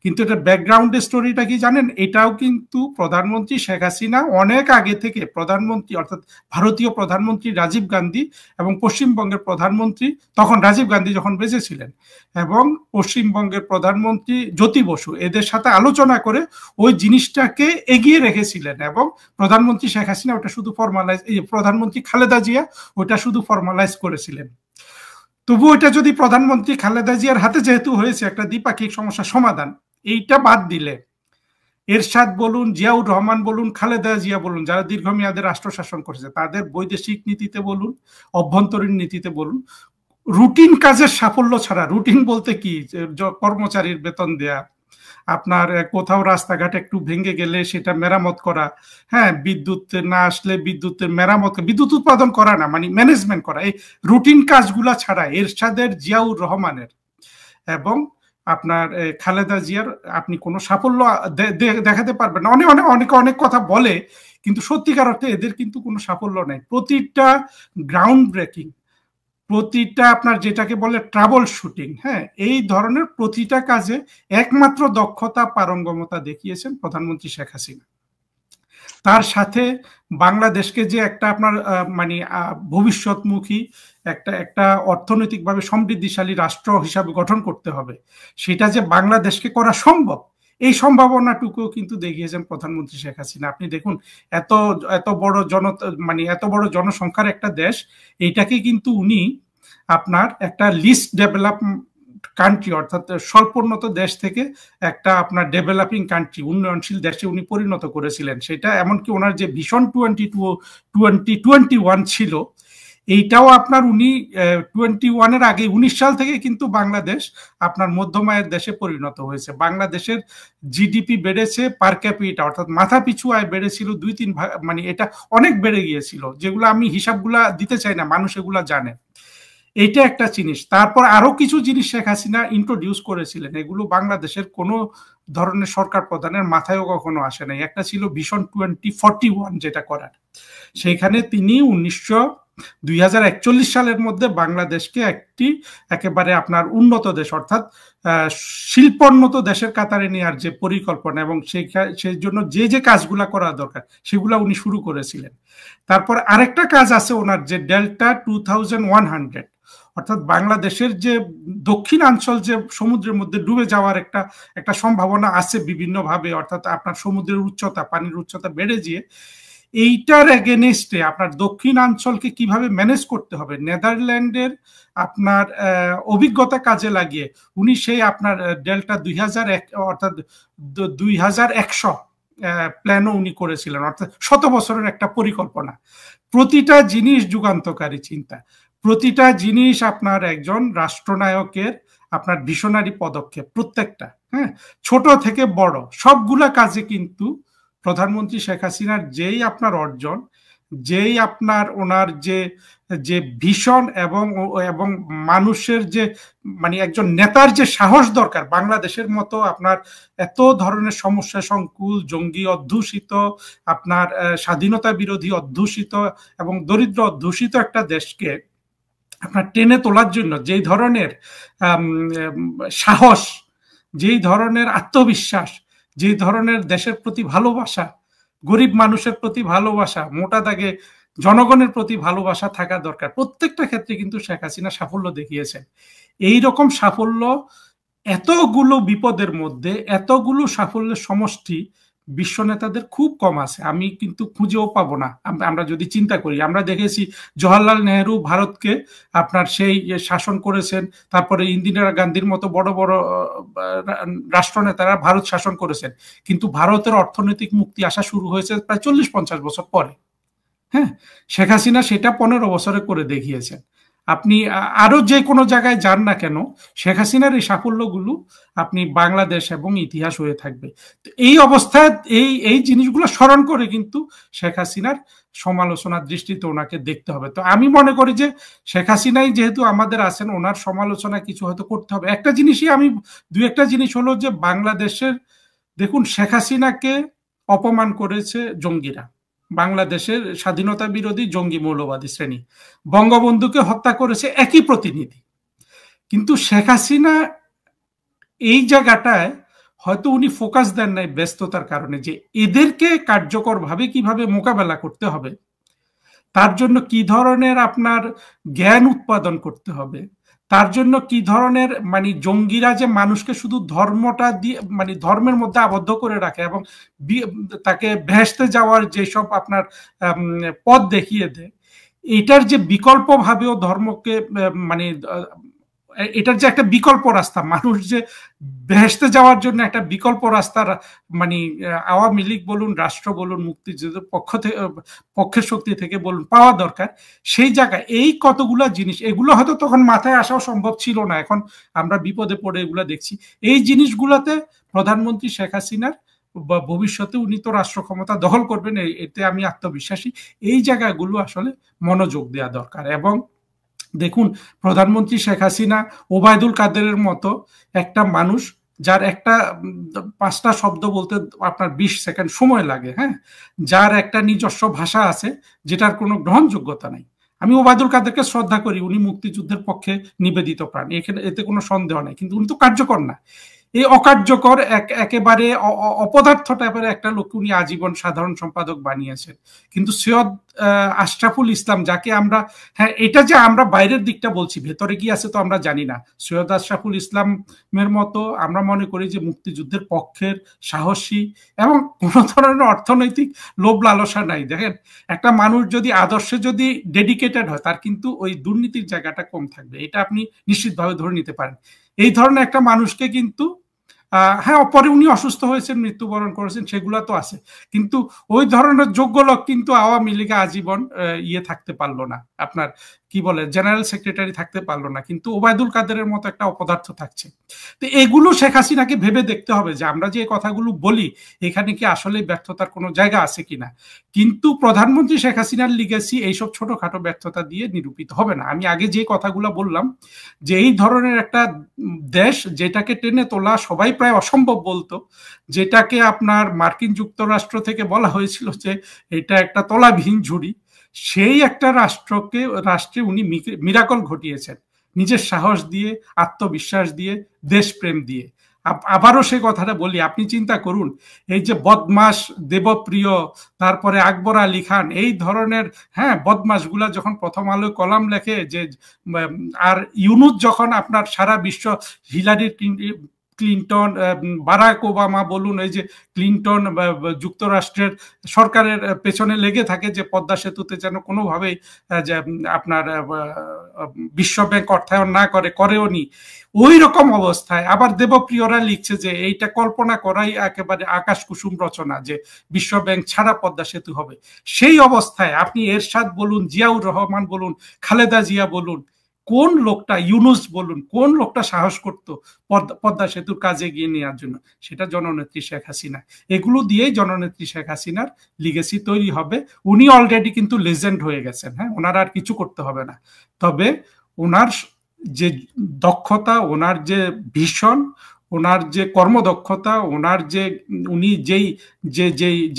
কিন্তু এটা ব্যাকগ্রাউন্ডের স্টোরিটা কি জানেন? এটাও কিন্তু প্রধানমন্ত্রী শেখ হাসিনা অনেক আগে থেকে প্রধানমন্ত্রী, অর্থাৎ ভারতীয় প্রধানমন্ত্রী রাজীব গান্ধী এবং পশ্চিমবঙ্গের প্রধানমন্ত্রী, তখন রাজীব গান্ধী যখন বেঁচে ছিলেন, এবং পশ্চিমবঙ্গের প্রধানমন্ত্রী জ্যোতি বসু, এদের সাথে আলোচনা করে ওই জিনিসটাকে এগিয়ে রেখেছিলেন, এবং প্রধানমন্ত্রী শেখ হাসিনা ওটা শুধু ফর্মালাইজ, প্রধানমন্ত্রী খালেদা জিয়া ওটা শুধু ফর্মালাইজ করেছিলেন। তবু এটা যদি প্রধানমন্ত্রী খালেদা জিয়ার হাতে যেহেতু হয়েছে একটা দ্বিপাক্ষিক সমস্যার সমাধান, এইটা বাদ দিলে এরশাদ বলুন, জিয়াউর রহমান বলুন, খালেদা জিয়া বলুন, যারা দীর্ঘমেয়াদে রাষ্ট্র শাসন করেছে, তাদের বৈদেশিক নীতিতে বলুন, অভ্যন্তরীণ নীতিতে বলুন, রুটিন কাজের সাফল্য ছাড়া, রুটিন বলতে কি, কর্মচারীর বেতন দেয়া, আপনার কোথাও রাস্তাঘাট একটু ভেঙে গেলে সেটা মেরামত করা, হ্যাঁ, বিদ্যুৎ না আসলে বিদ্যুতের মেরামত, বিদ্যুৎ উৎপাদন করা না, মানে ম্যানেজমেন্ট করা, এই রুটিন কাজগুলা ছাড়া এরশাদের, জিয়াউর রহমানের এবং আপনার খালেদা জিয়ার আপনি কোনো সাফল্য দেখাতে পারবেন না। অনেক অনেক অনেক অনেক কথা বলে, কিন্তু সত্যিকার অর্থে এদের কিন্তু কোনো সাফল্য নাই। প্রতিটা গ্রাউন্ড ব্রেকিং, প্রতিটা আপনার যেটাকে বলে ট্রাবল শুটিং, হ্যাঁ, এই ধরনের প্রতিটা কাজে একমাত্র দক্ষতা, পারঙ্গমতা দেখিয়েছেন প্রধানমন্ত্রী শেখ হাসিনা। তার সাথে বাংলাদেশকে যে একটা আপনার মানে ভবিষ্যৎমুখী একটা একটা অর্থনৈতিকভাবে সমৃদ্ধিশালী রাষ্ট্র হিসাবে গঠন করতে হবে, সেটা যে বাংলাদেশকে করা সম্ভব, এই সম্ভাবনাটুকু কিন্তু দেখিয়েছেন প্রধানমন্ত্রী শেখ হাসিনা। আপনি দেখুন, এত এত বড় মানে এত বড় জনসংখ্যার একটা দেশ, এইটাকে কিন্তু উনি আপনার একটা লিস্ট ডেভেলপ কান্ট্রি, অর্থাৎ স্বল্পোন্নত দেশ থেকে একটা আপনার ডেভেলপিং কান্ট্রি, উন্নয়নশীল দেশে উনি পরিণত করেছিলেন। সেটা এমনকি ওনার যে ভিশন 2021 ছিল, এইটাও আপনার উনি 21-এর আগে 19 সাল থেকে কিন্তু বাংলাদেশ আপনার মধ্যমায়ের দেশে পরিণত হয়েছে। বাংলাদেশের জিডিপি বেড়েছে, পার ক্যাপিটা অর্থাৎ মাথা পিছু আয় বেড়েছিল 2-3 ভাগ, মানে এটা অনেক বেড়ে গিয়েছিল, যেগুলো আমি হিসাবগুলা দিতে চাই না, মানুষ এগুলা জানে। এইটা একটা জিনিস। তারপর আরো কিছু জিনিস শেখ হাসিনা ইন্ট্রোডিউস করেছিলেন, এগুলো বাংলাদেশের কোনো ধরনের সরকার প্রধানের মাথায়ও কখনো আসে নাই। একটা ছিল ভিশন 2041, যেটা করার, সেইখানে তিনি 2041 সালের মধ্যে বাংলাদেশকে একটি একেবারে আপনার উন্নত দেশ, অর্থাৎ শিল্পোন্নত দেশের কাতারে নেওয়ার যে পরিকল্পনা, এবং সেই জন্য যে যে কাজগুলা করা দরকার সেগুলা উনি শুরু করেছিলেন। তারপর আরেকটা কাজ আছে ওনার, যে ডেল্টা 2100, অর্থাৎ বাংলাদেশের যে দক্ষিণাঞ্চল যে সমুদ্রের মধ্যে ডুবে যাওয়ার একটা সম্ভাবনা আছে বিভিন্নভাবে, অর্থাৎ আপনার সমুদ্রের উচ্চতা, পানির উচ্চতা বেড়ে গিয়ে, এইটার এগেনস্টে আপনার দক্ষিণাঞ্চলকে কিভাবে ম্যানেজ করতে হবে, নেদারল্যান্ডের আপনার অভিজ্ঞতা কাজে লাগিয়ে উনি সেই আপনার ডেল্টা 2001 অর্থাৎ 2100 প্ল্যানও উনি করেছিলেন, অর্থাৎ 100 বছরের একটা পরিকল্পনা। প্রতিটা জিনিস যুগান্তকারী চিন্তা, প্রতিটা জিনিস আপনার একজন রাষ্ট্রনায়কের আপনার ভিশনারি পদক্ষেপ, প্রত্যেকটা, হ্যাঁ, ছোট থেকে বড় সবগুলা কাজে কিন্তু প্রধানমন্ত্রী শেখ হাসিনার যেই আপনার অর্জন, যেই আপনার ওনার যে ভীষণ এবং মানুষের যে মানে একজন নেতার যে সাহস দরকার, বাংলাদেশের মতো আপনার এত ধরনের সমস্যা সংকুল, জঙ্গি অধ্যুষিত, আপনার স্বাধীনতা বিরোধী অধ্যুষিত এবং দরিদ্র অধ্যুষিত একটা দেশকে আপনার টেনে তোলার জন্য যেই ধরনের সাহস, যেই ধরনের আত্মবিশ্বাস, যে ধরনের দেশের প্রতি ভালোবাসা, গরিব মানুষের প্রতি ভালোবাসা, মোটা দাগে জনগণের প্রতি ভালোবাসা থাকা দরকার, প্রত্যেকটা ক্ষেত্রে কিন্তু শেখ হাসিনা সাফল্য দেখিয়েছেন। এই রকম সাফল্য এতগুলো বিপদের মধ্যে, এতগুলো সাফল্যের সমষ্টি বিশ্ব নেতাদের খুব কম আছে, আমি কিন্তু খুঁজেও পাবো না। আমরা যদি চিন্তা করি, আমরা দেখেছি জওহরলাল নেহরু ভারতকে আপনার সেই শাসন করেছেন, তারপরে ইন্দিরা গান্ধীর মতো বড় বড় রাষ্ট্রনেতারা ভারত শাসন করেছেন, কিন্তু ভারতের অর্থনৈতিক মুক্তি আসা শুরু হয়েছে প্রায় 40-50 বছর পরে। হ্যাঁ, শেখ হাসিনা সেটা 15 বছরে করে দেখিয়েছেন। আপনি আরো যে কোনো জায়গায় যান না কেন, শেখ হাসিনার এই সাফল্যগুলো আপনি বাংলাদেশ এবং ইতিহাস হয়ে থাকবে। এই অবস্থায় এই জিনিসগুলো স্মরণ করে কিন্তু শেখ হাসিনার সমালোচনার দৃষ্টিতে ওনাকে দেখতে হবে। তো আমি মনে করি যে শেখ হাসিনাই যেহেতু আমাদের আছেন, ওনার সমালোচনা কিছু হয়তো করতে হবে। একটা জিনিসই আমি একটা জিনিস হলো যে বাংলাদেশের, দেখুন শেখ হাসিনাকে অপমান করেছে জঙ্গিরা, বাংলাদেশের স্বাধীনতা বিরোধী জঙ্গি মৌলবাদী শ্রেণী, বঙ্গবন্ধুকে হত্যা করেছে একই প্রতিনিধি। কিন্তু শেখ হাসিনা এই জায়গাটায় হয়তো উনি ফোকাস দেন নাই ব্যস্ততার কারণে, যে এদেরকে কার্যকরভাবে কিভাবে মোকাবেলা করতে হবে, তার জন্য কি ধরনের আপনার জ্ঞান উৎপাদন করতে হবে, তার জন্য কি ধরনের মানে জঙ্গিরা যে মানুষকে শুধু ধর্মটা দিয়ে মানে ধর্মের মধ্যে আবদ্ধ করে রাখে এবং তাকে ভেস্তে যাওয়ার যেসব আপনার পথ দেখিয়ে দেয়, এটার যে বিকল্প ভাবেও ধর্মকে মানে এটার যে একটা বিকল্প রাস্তা, মানুষ যে ভেস্তে যাওয়ার জন্য একটা বিকল্প রাস্তার মানে আওয়ামী লীগ বলুন, রাষ্ট্র বলুন, মুক্তিযুদ্ধের পক্ষের শক্তি থেকে বলুন পাওয়া দরকার, সেই জায়গায় এই কতগুলা জিনিস, এগুলো হয়তো তখন মাথায় আসাও সম্ভব ছিল না, এখন আমরা বিপদে পড়ে এগুলো দেখছি। এই জিনিসগুলোতে প্রধানমন্ত্রী শেখ হাসিনার ভবিষ্যতে উনি তো রাষ্ট্র ক্ষমতা দখল করবেন, এতে আমি আত্মবিশ্বাসী, এই জায়গাগুলো আসলে মনোযোগ দেওয়া দরকার। এবং দেখুন, প্রধানমন্ত্রী শেখ হাসিনা ওবায়দুল কাদেরের মতো একটা মানুষ, যার একটা 5টা শব্দ বলতে আপনার 20 সেকেন্ড সময় লাগে, হ্যাঁ, যার একটা নিজস্ব ভাষা আছে যেটার কোনো গ্রহণযোগ্যতা নাই। আমি ওবায়দুল কাদেরকে শ্রদ্ধা করি, উনি মুক্তিযুদ্ধের পক্ষে নিবেদিত প্রাণ, এতে কোনো সন্দেহ নাই, কিন্তু উনি তো কার্যকর না। এই অকার্যকর একেবারে অপদার্থ টাইপের একটা লোক উনি আজীবন সাধারণ সম্পাদক বানিয়েছেন। কিন্তু সৈয়দ আশরাফুল ইসলাম, যাকে আমরা, হ্যাঁ এটা যে আমরা বাইরের দিকটা বলছি, ভেতরে কি আছে তো আমরা জানি না, সৈয়দ আশরাফুল ইসলামের মতো আমরা মনে করি যে মুক্তিযুদ্ধের পক্ষের সাহসী এবং কোনো ধরনের অর্থনৈতিক লোভ লালসা নাই। দেখেন, একটা মানুষ যদি আদর্শে যদি ডেডিকেটেড হয়, তার কিন্তু ওই দুর্নীতির জায়গাটা কম থাকবে, এটা আপনি নিশ্চিতভাবে ধরে নিতে পারেন। এই ধরনের একটা মানুষকে কিন্তু হ্যাঁ, পরে উনি অসুস্থ হয়েছেন, মৃত্যুবরণ করেছেন, সেগুলা তো আছে, কিন্তু ওই ধরনের যোগ্য লোক কিন্তু আওয়ামী লীগে আজীবন ইয়ে থাকতে পারলো না, আপনার কি বলে জেনারেল সেক্রেটারি থাকতে পারলো না, কিন্তু ওবায়দুল কাদেরের মতো একটা অপদার্থ থাকছে। তো এগুলো শেখ হাসিনাকে ভেবে দেখতে হবে যে আমরা যে কথাগুলো বলি এখানে কি আসলে ব্যর্থতার কোনো জায়গা আছে কিনা। কিন্তু প্রধানমন্ত্রী শেখ হাসিনার লিগেসি এইসব ছোটখাটো ব্যর্থতা দিয়ে নিরূপিত হবে না। আমি আগে যে কথাগুলো বললাম, যে এই ধরনের একটা দেশ যেটাকে টেনে তোলা সবাই প্রায় অসম্ভব বলতো, যেটাকে আপনার মার্কিন যুক্তরাষ্ট্র থেকে বলা হয়েছিল যে এটা একটা তলাবিহীন ঝুড়ি, সেই একটা রাষ্ট্রে উনি মিরাকল ঘটিয়েছেন, নিজের সাহস দিয়ে, আত্মবিশ্বাস দিয়ে, দেশপ্রেম দিয়ে। আবারও সে কথাটা বলি, আপনি চিন্তা করুন, এই যে বদমাস দেবপ্রিয়, তারপরে আকবর আলী খান, এই ধরনের হ্যাঁ বদমাসগুলা যখন প্রথম আলো কলাম লেখে, যে আর ইউনুস যখন আপনার সারা বিশ্ব হিলারি ক্লিন্টন, বারাক ওবামা বলুন, এই যে ক্লিন্টন যুক্তরাষ্ট্রের সরকারের পেছনে লেগে থাকে যে পদ্মা সেতুতে যেন কোনোভাবেই যে আপনার বিশ্ব ব্যাংক অর্থায়ন না করেও নি, ওই রকম অবস্থায় আবার দেবপ্রিয়রা লিখছে যে এইটা কল্পনা করাই একেবারে আকাশ কুসুম রচনা, যে বিশ্ব ব্যাংক ছাড়া পদ্মা সেতু হবে। সেই অবস্থায় আপনি এরশাদ বলুন, জিয়াউর রহমান বলুন, খালেদা জিয়া বলুন, কোন লোকটা, ইউনুস বলুন, কোন লোকটা সাহস করতো পদ্মা সেতুর কাজে গিয়ে নেওয়ার জন্য? সেটা জননেত্রী শেখ হাসিনা। এগুলো দিয়েই জননেত্রী শেখ হাসিনার লিগেসি তৈরি হবে। উনি অলরেডি কিন্তু লেজেন্ড হয়ে গেছেন, হ্যাঁ, ওনার আর কিছু করতে হবে না। তবে ওনার যে দক্ষতা, ওনার যে ভীষণ, ওনার যে কর্মদক্ষতা, ওনার যে উনি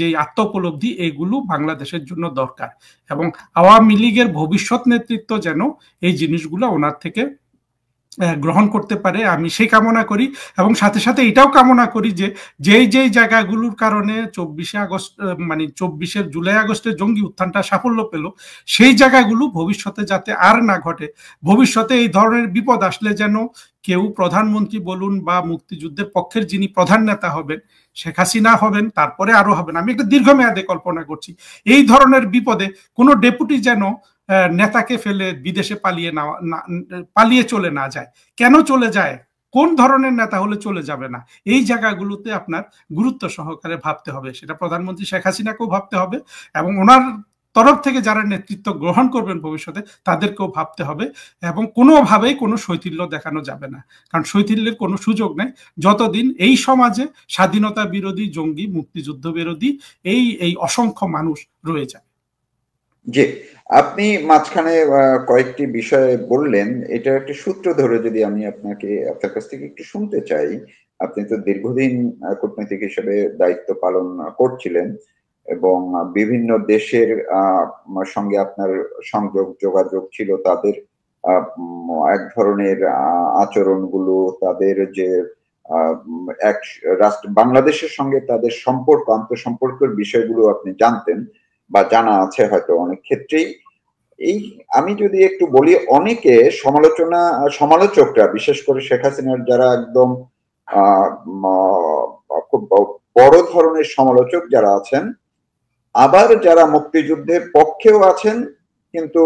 যেই আত্মোপলব্ধি, এগুলো বাংলাদেশের জন্য দরকার। এবং আওয়ামী লীগের ভবিষ্যৎ নেতৃত্ব যেন এই জিনিসগুলো ওনার থেকে গ্রহণ করতে পারে, আমি সেই কামনা করি। এবং সাথে সাথে এটাও কামনা করি যে যেই জায়গাগুলোর কারণে 24শে আগস্ট মানে 24শে জুলাই আগস্টের জঙ্গি উত্থানটা সাফল্য পেল, সেই জায়গাগুলো ভবিষ্যতে যাতে আর না ঘটে। ভবিষ্যতে এই ধরনের বিপদ আসলে যেন কেউ, প্রধানমন্ত্রী বলুন বা মুক্তিযুদ্ধের পক্ষের যিনি প্রধান নেতা হবেন, শেখ হাসিনা হবেন, তারপরে আরো হবেন, আমি একটা দীর্ঘমেয়াদে কল্পনা করছি, এই ধরনের বিপদে কোনো ডেপুটি যেন নেতাকে ফেলে বিদেশে পালিয়ে চলে না যায়। কেন চলে যায়, কোন ধরনের নেতা হলে চলে যাবে না, এই জায়গাগুলোতে আপনার গুরুত্ব সহকারে ভাবতে হবে। সেটা প্রধানমন্ত্রী শেখ হাসিনাকেও ভাবতে হবে এবং ওনার তরফ থেকে যারা নেতৃত্ব গ্রহণ করবেন ভবিষ্যতে তাদেরকেও ভাবতে হবে, এবং কোনোভাবেই কোনো শৈথিল্য দেখানো যাবে না, কারণ শৈথিল্যের কোনো সুযোগ নেই যতদিন এই সমাজে স্বাধীনতা বিরোধী, জঙ্গি, মুক্তিযুদ্ধ বিরোধী এই অসংখ্য মানুষ রয়ে যায়। জি, আপনি মাঝখানে কয়েকটি বিষয়ে বললেন, এটা একটি সূত্র ধরে যদি আমি আপনার কাছ থেকে একটু শুনতে চাই। আপনি তো দীর্ঘদিন কূটনৈতিক হিসেবে দায়িত্ব পালন করছিলেন এবং বিভিন্ন দেশের সঙ্গে আপনার সংযোগ যোগাযোগ ছিল, তাদের এক ধরনের আচরণগুলো, তাদের যে এক রাষ্ট্র বাংলাদেশের সঙ্গে তাদের সম্পর্ক, আন্তঃসম্পর্কের বিষয়গুলো আপনি জানতেন বা জানা আছে হয়তো অনেক ক্ষেত্রেই। এই আমি যদি একটু বলি, অনেকে সমালোচকরা, বিশেষ করে শেখ হাসিনার যারা একদম খুব বড় ধরনের সমালোচক যারা আছেন, আবার যারা মুক্তিযুদ্ধের পক্ষেও আছেন, কিন্তু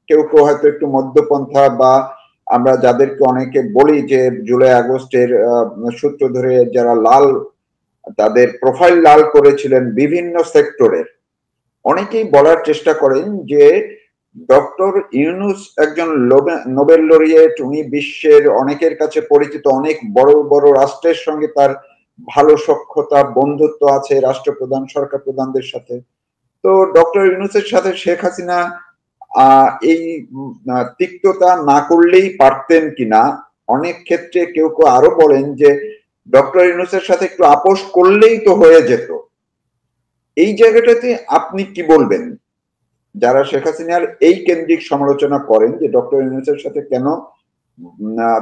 কেউ কেউ হয়তো একটু মধ্যপন্থা, বা আমরা যাদেরকে অনেকে বলি যে জুলাই আগস্টের সূত্র ধরে যারা তাদের প্রোফাইল লাল করেছিলেন বিভিন্ন সেক্টরের, অনেকেই বলার চেষ্টা করেন যে ডক্টর ইউনূস একজন নোবেল লরিয়েট, উনি বিশ্বের অনেকের কাছে পরিচিত, অনেক বড় বড় রাষ্ট্রের সঙ্গে তার ভালো সখ্যতা, বন্ধুত্ব আছে রাষ্ট্রপ্রধান, সরকার প্রধানদের সাথে। তো ডক্টর ইউনূসের সাথে শেখ হাসিনা এই তিক্ততা না করলেই পারতেন কিনা। অনেক ক্ষেত্রে কেউ কেউ আরো বলেন যে ডক্টর ইউনূসের সাথে একটু আপোষ করলেই তো হয়ে যেত। এই জায়গাটাতে আপনি কি বলবেন, যারা শেখ হাসিনার এই কেন্দ্রিক সমালোচনা করেন যে ডক্টর ইউনূসের সাথে কেন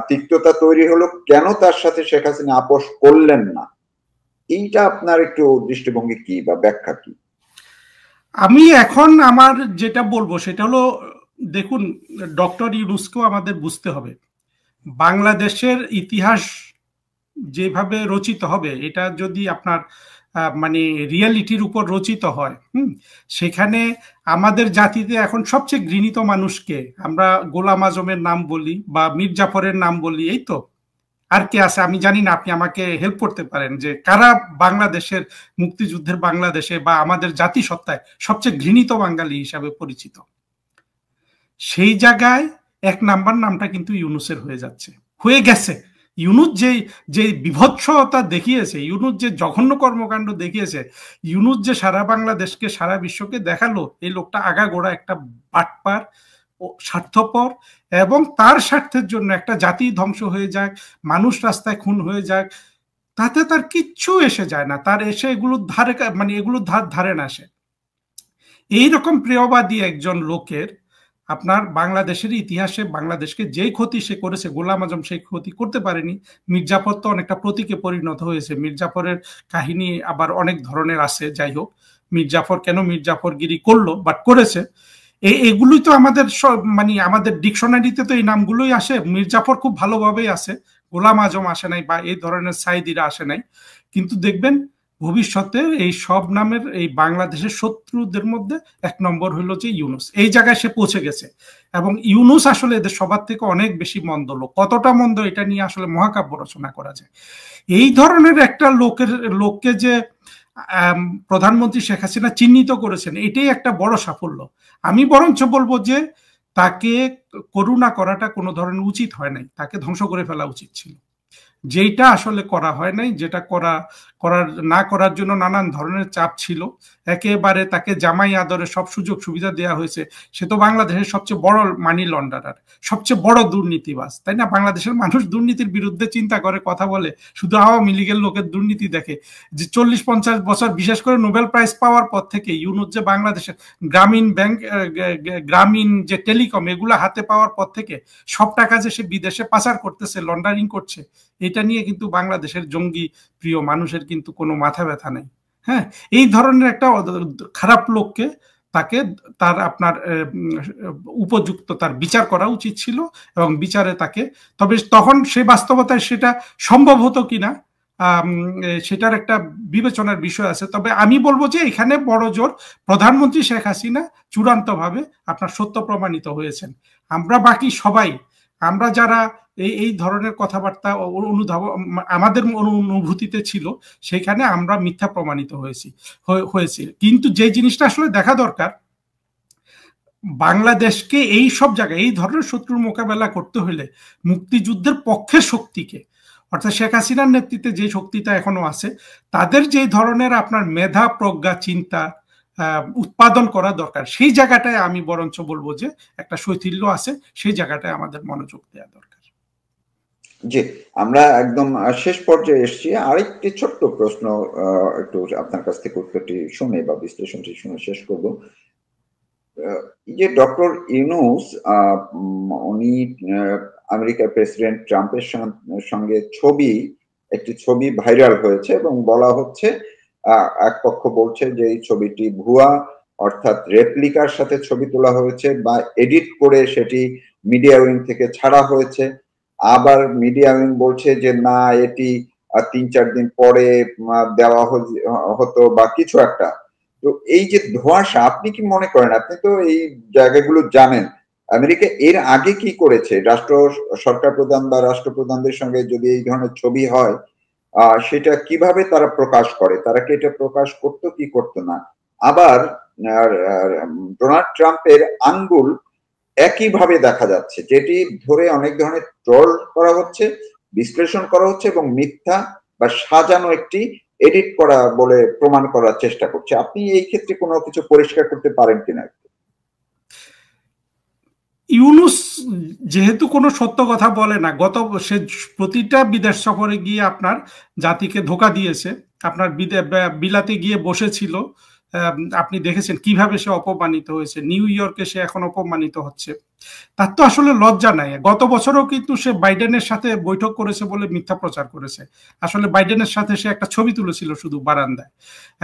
তিক্ততা তৈরি হলো, কেন তার সাথে শেখ হাসিনা আপোষ করলেন না, এইটা আপনার একটু দৃষ্টিভঙ্গি কি বা ব্যাখ্যা কি? আমি এখন আমার যেটা বলবো সেটা হলো, দেখুন, ডক্টর ইউনূসকেও আমাদের বুঝতে হবে, বাংলাদেশের ইতিহাস যেভাবে রচিত হবে, এটা যদি আপনার মানে রিয়ালিটির উপর রচিত হয়, সেখানে আমাদের জাতিতে এখন সবচেয়ে ঘৃণিত মানুষকে আমরা গোলাম আজমের নাম বলি বা মীর জাফরের নাম বলি, এই তো। আর কে আছে আমি জানি না, আপনি আমাকে হেল্প করতে পারেন যে কারা বাংলাদেশের মুক্তিযুদ্ধের বাংলাদেশে বা আমাদের জাতিসত্তায় সবচেয়ে ঘৃণিত বাঙালি হিসাবে পরিচিত। সেই জায়গায় এক নাম্বার নামটা কিন্তু ইউনূসের হয়ে যাচ্ছে, হয়ে গেছে। ইউনূস যে বিভৎসতা দেখিয়েছে, ইউনূস যে জঘন্য কর্মকাণ্ড দেখিয়েছে, ইউনূস যে সারা বাংলাদেশকে, সারা বিশ্বকে দেখালো এই লোকটা আগাগোড়া একটা বাটপার ও স্বার্থপর, এবং তার স্বার্থের জন্য একটা জাতি ধ্বংস হয়ে যাক, মানুষ রাস্তায় খুন হয়ে যাক, তাতে তার কিচ্ছু এসে যায় না, তার এসে এগুলোর ধারে, মানে এগুলোর ধারে না আসে। এইরকম প্রিয়বাদী একজন লোকের আপনার বাংলাদেশের ইতিহাসে বাংলাদেশকে যেই ক্ষতি সে করেছে, গোলাম আজম সেই ক্ষতি করতে পারেনি। মির্জাফর তো অনেকটা প্রতীকে পরিণত হয়েছে, মির্জাফরের কাহিনী আবার অনেক ধরনের আছে। যাই হোক, মির্জাফর কেন মির্জাফরগিরি করলো, বাট করেছে। এগুলোই তো আমাদের মানে আমাদের ডিকশনারিতে তো এই নামগুলোই আসে। মির্জাফর খুব ভালোভাবেই আছে, গোলাম আজম আসে নাই, বা এই ধরনের সাইদিরা আসে নাই। কিন্তু দেখবেন ভবিষ্যতে এই সব নামের এই বাংলাদেশের শত্রুদের মধ্যে এক নম্বর হইল যে ইউনূস। এই জায়গায় সে পৌঁছে গেছে, এবং ইউনূস আসলে এদের সবার থেকে অনেক বেশি মন্দ লোক। কতটা মন্দ এটা নিয়ে আসলে মহাকাব্য রচনা করা যায়। এই ধরনের একটা লোককে যে প্রধানমন্ত্রী শেখ হাসিনা চিহ্নিত করেছেন, এটাই একটা বড় সাফল্য। আমি বরঞ্চ বলবো যে তাকে করুণা করাটা কোনো ধরনের উচিত হয় নাই, তাকে ধ্বংস করে ফেলা উচিত ছিল। যেটা আসলে করা হয় নাই, যেটা না করার জন্য নানান ধরনের চাপ ছিল। একেবারে তাকে জামাই আদরে সব সুযোগ সুবিধা দেওয়া হয়েছে। সে তো বাংলাদেশের সবচেয়ে বড় মানি লন্ডারার, সবচেয়ে বড় দুর্নীতিবাজ, তাই না? বাংলাদেশের মানুষ দুর্নীতির বিরুদ্ধে চিন্তা করে, কথা বলে, শুধু আওয়ামী লীগের লোকের দুর্নীতি দেখে। যে 40-50 বছর, বিশেষ করে নোবেল প্রাইজ পাওয়ার পর থেকে ইউনূস যে বাংলাদেশের গ্রামীণ ব্যাংক, গ্রামীণ যে টেলিকম, এগুলো হাতে পাওয়ার পর থেকে সব টাকা যে সে বিদেশে পাচার করতেছে, লন্ডারিং করছে, এটা নিয়ে কিন্তু বাংলাদেশের জঙ্গি প্রিয় মানুষের কিন্তু কোনো মাথা ব্যথা নেই। হ্যাঁ, এই ধরনের একটা খারাপ লোককে তাকে তার আপনার উপযুক্ত তার বিচার করা উচিত ছিল, এবং বিচারে তাকে, তবে তখন সে বাস্তবতায় সেটা সম্ভব হতো কিনা সেটার একটা বিবেচনার বিষয় আছে। তবে আমি বলবো যে এখানে বড় জোর প্রধানমন্ত্রী শেখ হাসিনা চূড়ান্তভাবে আপনার সত্য প্রমাণিত হয়েছেন। আমরা বাকি সবাই, আমরা যারা এই ধরনের কথাবার্তা আমাদের অনুভূতিতে ছিল, সেখানে আমরা মিথ্যা প্রমাণিত হয়েছি। কিন্তু যে জিনিসটা আসলে দেখা দরকার, বাংলাদেশকে এই সব জায়গায় এই ধরনের শত্রুর মোকাবেলা করতে হলে মুক্তিযুদ্ধের পক্ষের শক্তিকে, অর্থাৎ শেখ হাসিনার নেতৃত্বে যে শক্তিটা এখনো আছে, তাদের যে ধরনের আপনার মেধা প্রজ্ঞা চিন্তা উৎপাদন করা দরকার, সেই জায়গাটায় আমি বরঞ্চ বলবো যে একটা শৈথিল্য আছে, সেই জায়গাটায় আমাদের মনোযোগ দেওয়া দরকার। জি, আমরা একদম শেষ পর্যায়ে এসেছি। আরেকটি ছোট্ট প্রশ্ন একটু আপনার কাছ থেকে উত্তরটি শুনে বা বিশ্লেষণটি শুনে শেষ করব। যে ডক্টর ইউনূস উনি আমেরিকার প্রেসিডেন্ট ট্রাম্পের সঙ্গে একটি ছবি ভাইরাল হয়েছে এবং বলা হচ্ছে, এক পক্ষ বলছে যে এই ছবিটি ভুয়া, অর্থাৎ রেপ্লিকার সাথে ছবি তোলা হয়েছে বা এডিট করে সেটি মিডিয়া উইং থেকে ছাড়া হয়েছে। আবার মিডিয়া উইং বলছে যে না, এটি ৩-৪ দিন পরে দেওয়া হতো বা কিছু একটা। তো এই যে ধোঁয়াশা, আপনি কি মনে করেন, আপনি তো এই জায়গাগুলো জানেন, আমেরিকা এর আগে কি করেছে? সরকার প্রধান বা রাষ্ট্রপ্রধানদের সঙ্গে যদি এই ধরনের ছবি হয়, সেটা কিভাবে তারা প্রকাশ করে? তারা কি এটা প্রকাশ করতো কি করতো না? আবার ডোনাল্ড ট্রাম্পের আঙ্গুল একইভাবে দেখা যাচ্ছে, যেটি ধরে অনেক ধরনের ট্রল করা হচ্ছে, বিশ্লেষণ করা হচ্ছে এবং মিথ্যা বা সাজানো একটি এডিট করা বলে প্রমাণ করার চেষ্টা করছে। আপনি এই ক্ষেত্রে কোনো কিছু পরিষ্কার করতে পারেন কিনা? ইউনূস যেহেতু কোনো সত্য কথা বলে না, সে প্রতিটা বিদেশ সফরে গিয়ে আপনার জাতিকে ধোঁকা দিয়েছে। আপনার বিলাতে গিয়ে বসেছিল, আপনি দেখেছেন কিভাবে সে অপমানিত হয়েছে। নিউ ইয়র্কে সে এখন অপমানিত হচ্ছে। তার তো আসলে লজ্জা নাই। গত বছরও কিন্তু সে বাইডেনের সাথে বৈঠক করেছে বলে মিথ্যা প্রচার করেছে। আসলে বাইডেনের সাথে সে একটা ছবি তুলেছিল শুধু বারান্দায়,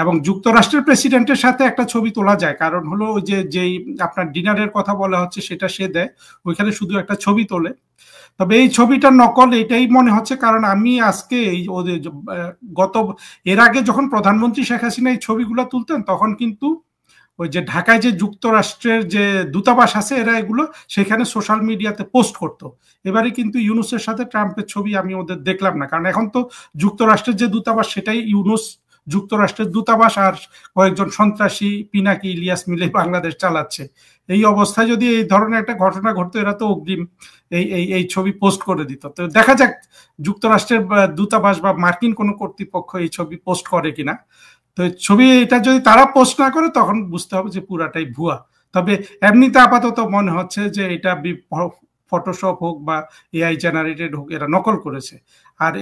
এবং যুক্তরাষ্ট্রের প্রেসিডেন্টের সাথে একটা ছবি তোলা যায়, কারণ হলো ওই যে যেই আপনার ডিনারের কথা বলা হচ্ছে সেটা সে দেয়, ওইখানে শুধু একটা ছবি তোলে। তবে এই ছবিটা নকল এটাই মনে হচ্ছে, কারণ আমি আজকে ওদের এর আগে যখন প্রধানমন্ত্রী শেখ হাসিনা এই ছবিগুলো তুলতেন, তখন কিন্তু ওই যে ঢাকায় যে যুক্তরাষ্ট্রের যে দূতাবাস আছে, এরা এগুলো সেখানে সোশ্যাল মিডিয়াতে পোস্ট করতো। এবারে কিন্তু ইউনূসের সাথে ট্রাম্পের ছবি আমি ওদের দেখলাম না, কারণ এখন তো যুক্তরাষ্ট্রের যে দূতাবাস সেটাই ইউনূস যুক্তরাষ্ট্রের দূতাবাস আর কয়েকজন সন্ত্রাসী পিনাকি ইলিয়াস মিলে বাংলাদেশ চালাচ্ছে। এই অবস্থায় যদি এই ধরনের একটা ঘটনা ঘটতো, এরা তো অগ্রিম এই ছবি পোস্ট করে দিত। তো দেখা যাক যুক্তরাষ্ট্রের দূতাবাস বা মার্কিন কোনো কর্তৃপক্ষ এই ছবি পোস্ট করে কিনা। তো ছবি এটা যদি তারা পোস্ট না করে, তখন বুঝতে হবে যে পুরাটাই ভুয়া। তবে এমনিতে আপাতত মনে হচ্ছে যে এটা ফটোশপ হোক বা এআই জেনারেটেড হোক, এরা নকল করেছে। আর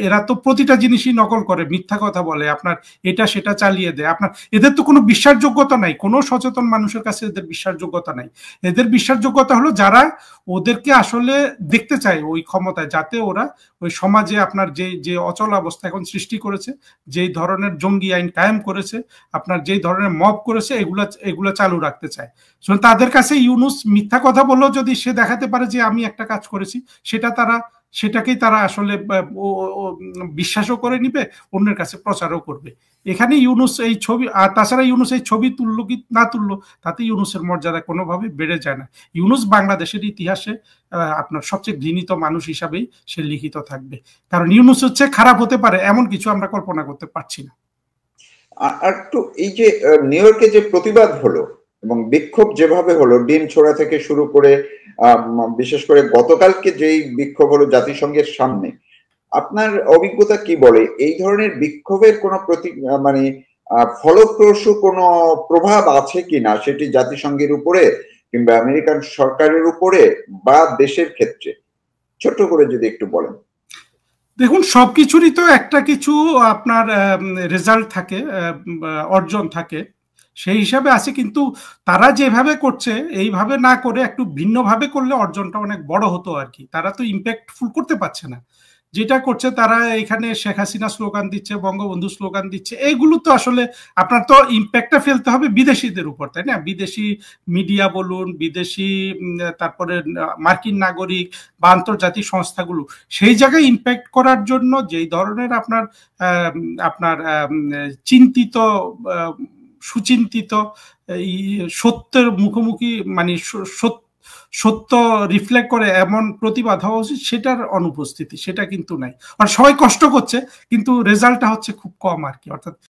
এরা তো প্রতিটা জিনিসই নকল করে, মিথ্যা কথা বলে, আপনার এটা সেটা চালিয়ে দেয়। আপনার এদের তো কোনো বিশ্বাসযোগ্যতা নাই, কোনো সচেতন মানুষের কাছে এদের বিশ্বাসযোগ্যতা নাই। এদের বিশ্বাসযোগ্যতা হলো যারা ওদেরকে আসলে দেখতে চায় ওই ক্ষমতায়, যাতে ওরা ওই সমাজে আপনার যে অচল অবস্থা এখন সৃষ্টি করেছে, যেই ধরনের জঙ্গি আইন কায়েম করেছে, আপনার যেই ধরনের মব করেছে, এগুলা চালু রাখতে চায়। তাদের কাছে ইউনূস মিথ্যা কথা বললেও যদি সে দেখাতে পারে যে আমি একটা কাজ করেছি, সেটাকেই তারা আসলে বিশ্বাসও করে নিবে, অন্যের কাছে প্রচারও করবে। এখানে ইউনূস এই ছবি, আর তাছাড়া ইউনূস এই ছবি তুললো কি না তুললো, তাতে ইউনূসের মর্যাদা কোনোভাবে বেড়ে যায় না। ইউনূস বাংলাদেশের ইতিহাসে আপনার সবচেয়ে ঘৃণিত মানুষ হিসাবেই সে লিখিত থাকবে, কারণ ইউনূস হচ্ছে খারাপ হতে পারে এমন কিছু আমরা কল্পনা করতে পারছি না। আর একটু এই যে নিউ ইয়র্কে যে প্রতিবাদ হলো এবং বিক্ষোভ যেভাবে হলো, ডিম ছোড়া থেকে শুরু করে বিশেষ করে গতকালকে যেই বিক্ষোভ হলো জাতিসংঘের সামনে, আপনার অভিজ্ঞতা কি বলে এই ধরনের বিক্ষোভের কোনো মানে ফলপ্রসূ কোনো প্রভাব আছে কিনা, সেটি জাতিসংঘের উপরে কিংবা আমেরিকান সরকারের উপরে বা দেশের ক্ষেত্রে? ছোট্ট করে যদি একটু বলেন। দেখুন, সবকিছুরই তো একটা কিছু আপনার রেজাল্ট থাকে, অর্জন থাকে, সেই হিসাবে আছে। কিন্তু তারা যেভাবে করছে এইভাবে না করে একটু ভিন্নভাবে করলে অর্জনটা অনেক বড় হতো আর কি। তারা তো ইম্প্যাক্টফুল করতে পারছে না। যেটা করছে তারা এখানে শেখ হাসিনা স্লোগান দিচ্ছে, বঙ্গবন্ধু স্লোগান দিচ্ছে, এইগুলো তো আসলে আপনার তো ইম্প্যাক্টটা ফেলতে হবে বিদেশিদের উপর, তাই না? বিদেশি মিডিয়া বলুন, বিদেশি তারপরে মার্কিন নাগরিক বা আন্তর্জাতিক সংস্থাগুলো, সেই জায়গায় ইম্প্যাক্ট করার জন্য যেই ধরনের আপনার চিন্তিত সুচিন্তিত সত্যের মুখোমুখি, মানে সত্য রিফ্লেক্ট করে এমন প্রতিবাদ হওয়া উচিত, সেটার অনুপস্থিতি, সেটা কিন্তু নাই। আর সবাই কষ্ট করছে, কিন্তু রেজাল্টটা হচ্ছে খুব কম আর কি। অর্থাৎ